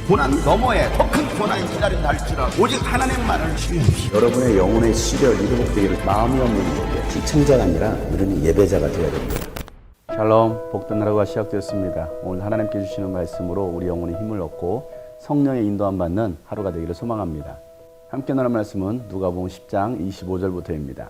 고난 너머에 더 큰 고난이 기다린다 할지라도 오직 하나님만을 신뢰하십시오. 여러분의 영혼의 시력이 회복되기를 마음이 없는 분에게 시청자가 아니라 우리는 예배자가 되어야 됩니다. 샬롬, 복된 하루가 시작되었습니다. 오늘 하나님께 주시는 말씀으로 우리 영혼이 힘을 얻고 성령의 인도함 받는 하루가 되기를 소망합니다. 함께 나눌 말씀은 누가복음 10장 25절부터입니다.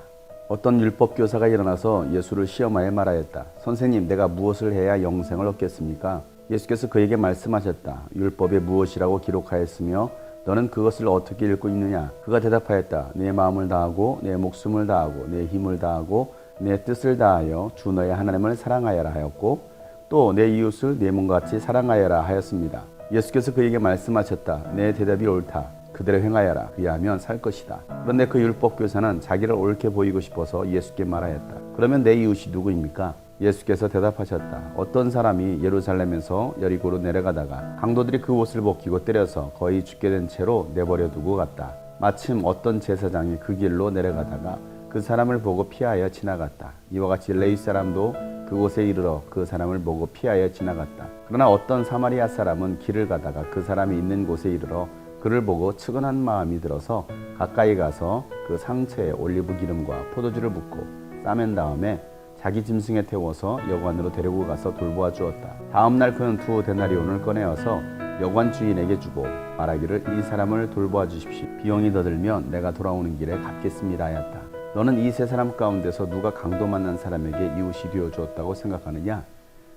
어떤 율법교사가 일어나서 예수를 시험하여 말하였다. 선생님, 내가 무엇을 해야 영생을 얻겠습니까? 예수께서 그에게 말씀하셨다. 율법에 무엇이라고 기록하였으며 너는 그것을 어떻게 읽고 있느냐? 그가 대답하였다. 내 마음을 다하고 내 목숨을 다하고 내 힘을 다하고 내 뜻을 다하여 주 너의 하나님을 사랑하여라 하였고 또 내 이웃을 내 몸과 같이 사랑하여라 하였습니다. 예수께서 그에게 말씀하셨다. 내 대답이 옳다. 그대로 행하여라. 그리하면 살 것이다. 그런데 그 율법교사는 자기를 옳게 보이고 싶어서 예수께 말하였다. 그러면 내 이웃이 누구입니까? 예수께서 대답하셨다. 어떤 사람이 예루살렘에서 여리고로 내려가다가 강도들이 그 옷을 벗기고 때려서 거의 죽게 된 채로 내버려 두고 갔다. 마침 어떤 제사장이 그 길로 내려가다가 그 사람을 보고 피하여 지나갔다. 이와 같이 레위 사람도 그곳에 이르러 그 사람을 보고 피하여 지나갔다. 그러나 어떤 사마리아 사람은 길을 가다가 그 사람이 있는 곳에 이르러 그를 보고 측은한 마음이 들어서 가까이 가서 그 상처에 올리브 기름과 포도주를 붓고 싸맨 다음에 자기 짐승에 태워서 여관으로 데리고 가서 돌보아 주었다. 다음 날 그는 2 데나리온을 꺼내어서 여관 주인에게 주고 말하기를 이 사람을 돌보아 주십시오. 비용이 더 들면 내가 돌아오는 길에 갚겠습니다 하였다. 너는 이 3사람 가운데서 누가 강도 만난 사람에게 이웃이 되어 주었다고 생각하느냐?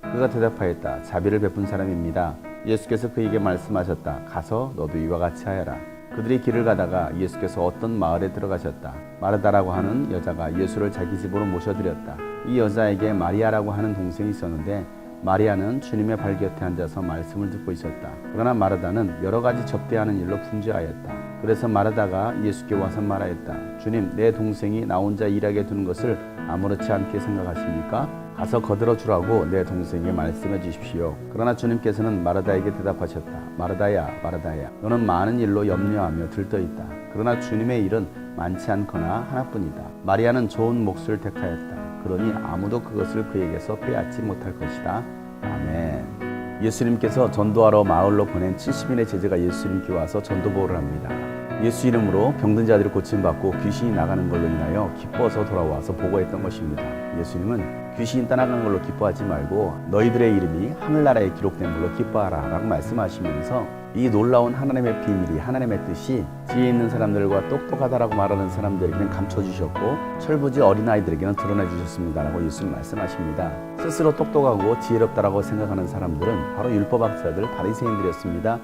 그가 대답하였다. 자비를 베푼 사람입니다. 예수께서 그에게 말씀하셨다. 가서 너도 이와 같이 하여라. 그들이 길을 가다가 예수께서 어떤 마을에 들어가셨다. 마르다라고 하는 여자가 예수를 자기 집으로 모셔드렸다. 이 여자에게 마리아라고 하는 동생이 있었는데 마리아는 주님의 발 곁에 앉아서 말씀을 듣고 있었다. 그러나 마르다는 여러 가지 접대하는 일로 분주하였다. 그래서 마르다가 예수께 와서 말하였다. 주님, 내 동생이 나 혼자 일하게 두는 것을 아무렇지 않게 생각하십니까? 가서 거들어 주라고 내 동생에게 말씀해 주십시오. 그러나 주님께서는 마르다에게 대답하셨다. 마르다야, 마르다야, 너는 많은 일로 염려하며 들떠있다. 그러나 주님의 일은 많지 않거나 하나뿐이다. 마리아는 좋은 몫을 택하였다. 그러니 아무도 그것을 그에게서 빼앗지 못할 것이다. 아멘. 예수님께서 전도하러 마을로 보낸 70인의 제자가 예수님께 와서 전도보를 합니다. 예수 이름으로 병든 자들이 고침받고 귀신이 나가는 걸로 인하여 기뻐서 돌아와서 보고했던 것입니다. 예수님은 귀신이 떠나간 걸로 기뻐하지 말고 너희들의 이름이 하늘나라에 기록된 걸로 기뻐하라 라고 말씀하시면서 이 놀라운 하나님의 비밀이, 하나님의 뜻이 지혜 있는 사람들과 똑똑하다라고 말하는 사람들에게는 감춰주셨고 철부지 어린아이들에게는 드러내주셨습니다 라고 예수님 말씀하십니다. 스스로 똑똑하고 지혜롭다라고 생각하는 사람들은 바로 율법학자들, 바리새인들이었습니다.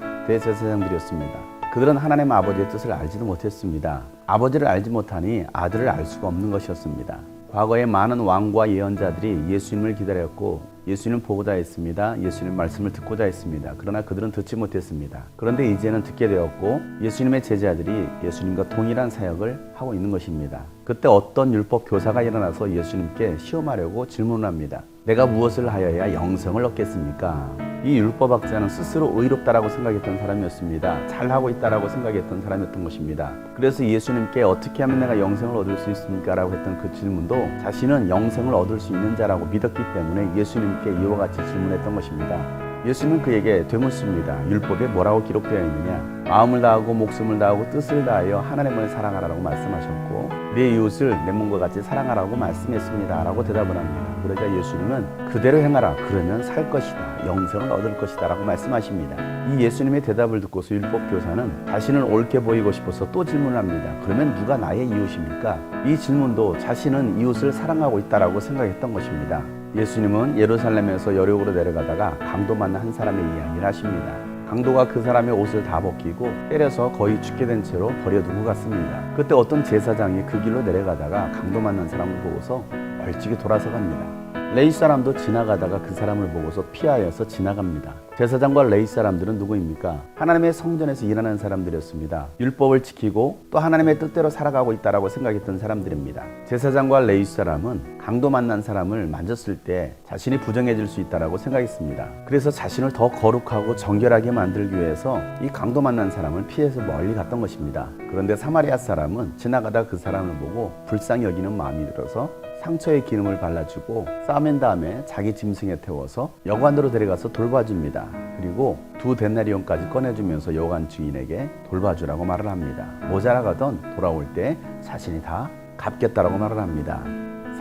대제사장들이었습니다. 그들은 하나님 아버지의 뜻을 알지도 못했습니다. 아버지를 알지 못하니 아들을 알 수가 없는 것이었습니다. 과거에 많은 왕과 예언자들이 예수님을 기다렸고 예수님을 보고자 했습니다. 예수님 말씀을 듣고자 했습니다. 그러나 그들은 듣지 못했습니다. 그런데 이제는 듣게 되었고 예수님의 제자들이 예수님과 동일한 사역을 하고 있는 것입니다. 그때 어떤 율법 교사가 일어나서 예수님께 시험하려고 질문을 합니다. 내가 무엇을 하여야 영생을 얻겠습니까? 이 율법학자는 스스로 의롭다라고 생각했던 사람이었습니다. 잘하고 있다라고 생각했던 사람이었던 것입니다. 그래서 예수님께 어떻게 하면 내가 영생을 얻을 수 있습니까? 라고 했던 그 질문도 자신은 영생을 얻을 수 있는 자라고 믿었기 때문에 예수님께 이와 같이 질문했던 것입니다. 예수님은 그에게 되묻습니다. 율법에 뭐라고 기록되어 있느냐? 마음을 다하고 목숨을 다하고 뜻을 다하여 하나님을 사랑하라고 말씀하셨고 내 이웃을 내 몸과 같이 사랑하라고 말씀했습니다 라고 대답을 합니다. 그러자 예수님은 그대로 행하라. 그러면 살 것이다. 영생을 얻을 것이다 라고 말씀하십니다. 이 예수님의 대답을 듣고서 율법교사는 자신을 옳게 보이고 싶어서 또 질문을 합니다. 그러면 누가 나의 이웃입니까? 이 질문도 자신은 이웃을 사랑하고 있다라고 생각했던 것입니다. 예수님은 예루살렘에서 여리고로 내려가다가 강도 만난 한 사람의 이야기를 하십니다. 강도가 그 사람의 옷을 다 벗기고 때려서 거의 죽게 된 채로 버려두고 갔습니다. 그때 어떤 제사장이 그 길로 내려가다가 강도 만난 사람을 보고서 벌찍이 돌아서 갑니다. 레위 사람도 지나가다가 그 사람을 보고서 피하여서 지나갑니다. 제사장과 레위 사람들은 누구입니까? 하나님의 성전에서 일하는 사람들이었습니다. 율법을 지키고 또 하나님의 뜻대로 살아가고 있다고 생각했던 사람들입니다. 제사장과 레위 사람은 강도 만난 사람을 만졌을 때 자신이 부정해질 수 있다고 생각했습니다. 그래서 자신을 더 거룩하고 정결하게 만들기 위해서 이 강도 만난 사람을 피해서 멀리 갔던 것입니다. 그런데 사마리아 사람은 지나가다 그 사람을 보고 불쌍히 여기는 마음이 들어서 상처에 기름을 발라주고 싸맨 다음에 자기 짐승에 태워서 여관으로 데려가서 돌봐줍니다. 그리고 2데나리온까지 꺼내주면서 여관 주인에게 돌봐주라고 말을 합니다. 모자라가던 돌아올 때 자신이 다 갚겠다라고 말을 합니다.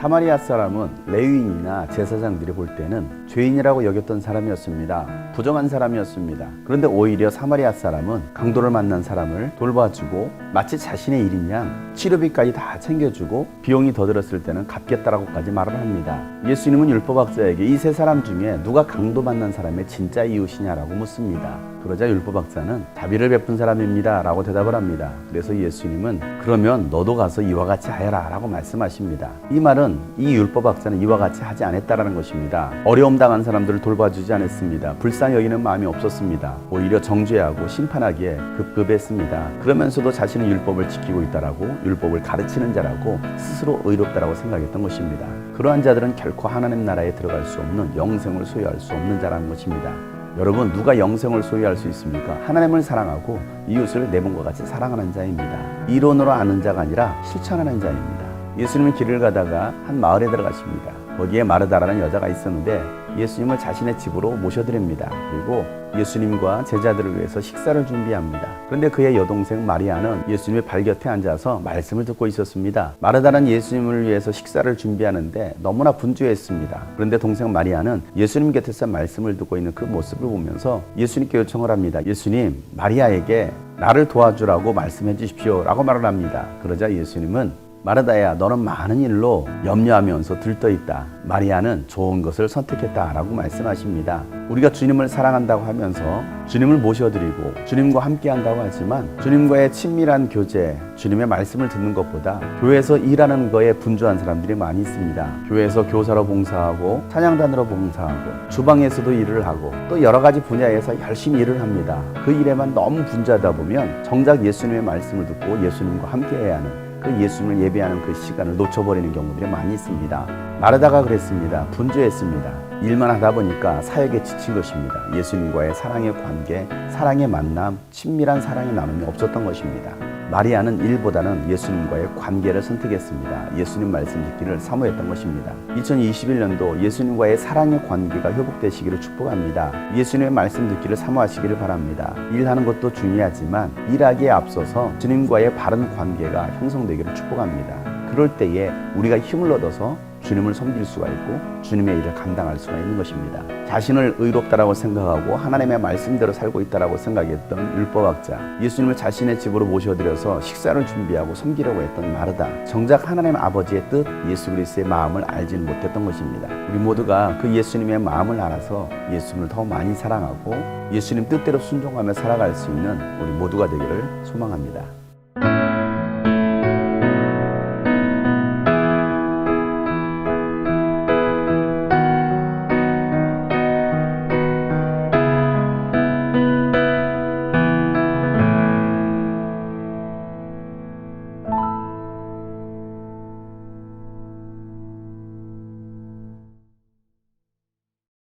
사마리아 사람은 레위인이나 제사장들이 볼 때는 죄인이라고 여겼던 사람이었습니다. 부정한 사람이었습니다. 그런데 오히려 사마리아 사람은 강도를 만난 사람을 돌봐주고 마치 자신의 일인 양 치료비까지 다 챙겨주고 비용이 더 들었을 때는 갚겠다라고까지 말을 합니다. 예수님은 율법학자에게 이 세 사람 중에 누가 강도 만난 사람의 진짜 이웃이냐라고 묻습니다. 그러자 율법학자는 자비를 베푼 사람입니다 라고 대답을 합니다. 그래서 예수님은 그러면 너도 가서 이와 같이 하여라 라고 말씀하십니다. 이 말은 이 율법학자는 이와 같이 하지 않았다라는 것입니다. 어려움 당한 사람들을 돌봐주지 않았습니다. 불쌍히 여기는 마음이 없었습니다. 오히려 정죄하고 심판하기에 급급했습니다. 그러면서도 자신은 율법을 지키고 있다라고 율법을 가르치는 자라고 스스로 의롭다라고 생각했던 것입니다. 그러한 자들은 결코 하나님 나라에 들어갈 수 없는 영생을 소유할 수 없는 자라는 것입니다. 여러분, 누가 영생을 소유할 수 있습니까? 하나님을 사랑하고 이웃을 내 몸과 같이 사랑하는 자입니다. 이론으로 아는 자가 아니라 실천하는 자입니다. 예수님은 길을 가다가 한 마을에 들어가십니다. 거기에 마르다라는 여자가 있었는데 예수님을 자신의 집으로 모셔드립니다. 그리고 예수님과 제자들을 위해서 식사를 준비합니다. 그런데 그의 여동생 마리아는 예수님의 발 곁에 앉아서 말씀을 듣고 있었습니다. 마르다는 예수님을 위해서 식사를 준비하는데 너무나 분주했습니다. 그런데 동생 마리아는 예수님 곁에서 말씀을 듣고 있는 그 모습을 보면서 예수님께 요청을 합니다. 예수님, 마리아에게 나를 도와주라고 말씀해 주십시오 라고 말을 합니다. 그러자 예수님은 마르다야, 너는 많은 일로 염려하면서 들떠있다. 마리아는 좋은 것을 선택했다라고 말씀하십니다. 우리가 주님을 사랑한다고 하면서 주님을 모셔드리고 주님과 함께한다고 하지만 주님과의 친밀한 교제, 주님의 말씀을 듣는 것보다 교회에서 일하는 거에 분주한 사람들이 많이 있습니다. 교회에서 교사로 봉사하고 찬양단으로 봉사하고 주방에서도 일을 하고 또 여러 가지 분야에서 열심히 일을 합니다. 그 일에만 너무 분주하다 보면 정작 예수님의 말씀을 듣고 예수님과 함께해야 하는 그 예수님을 예배하는 그 시간을 놓쳐버리는 경우들이 많이 있습니다. 마르다가 그랬습니다. 분주했습니다. 일만 하다 보니까 사역에 지친 것입니다. 예수님과의 사랑의 관계, 사랑의 만남, 친밀한 사랑의 나눔이 없었던 것입니다. 마리아는 일보다는 예수님과의 관계를 선택했습니다. 예수님 말씀 듣기를 사모했던 것입니다. 2021년도 예수님과의 사랑의 관계가 회복되시기를 축복합니다. 예수님의 말씀 듣기를 사모하시기를 바랍니다. 일하는 것도 중요하지만 일하기에 앞서서 주님과의 바른 관계가 형성되기를 축복합니다. 그럴 때에 우리가 힘을 얻어서 주님을 섬길 수가 있고 주님의 일을 감당할 수가 있는 것입니다. 자신을 의롭다라고 생각하고 하나님의 말씀대로 살고 있다라고 생각했던 율법학자, 예수님을 자신의 집으로 모셔드려서 식사를 준비하고 섬기려고 했던 마르다, 정작 하나님 아버지의 뜻, 예수 그리스도의 마음을 알지는 못했던 것입니다. 우리 모두가 그 예수님의 마음을 알아서 예수님을 더 많이 사랑하고 예수님 뜻대로 순종하며 살아갈 수 있는 우리 모두가 되기를 소망합니다.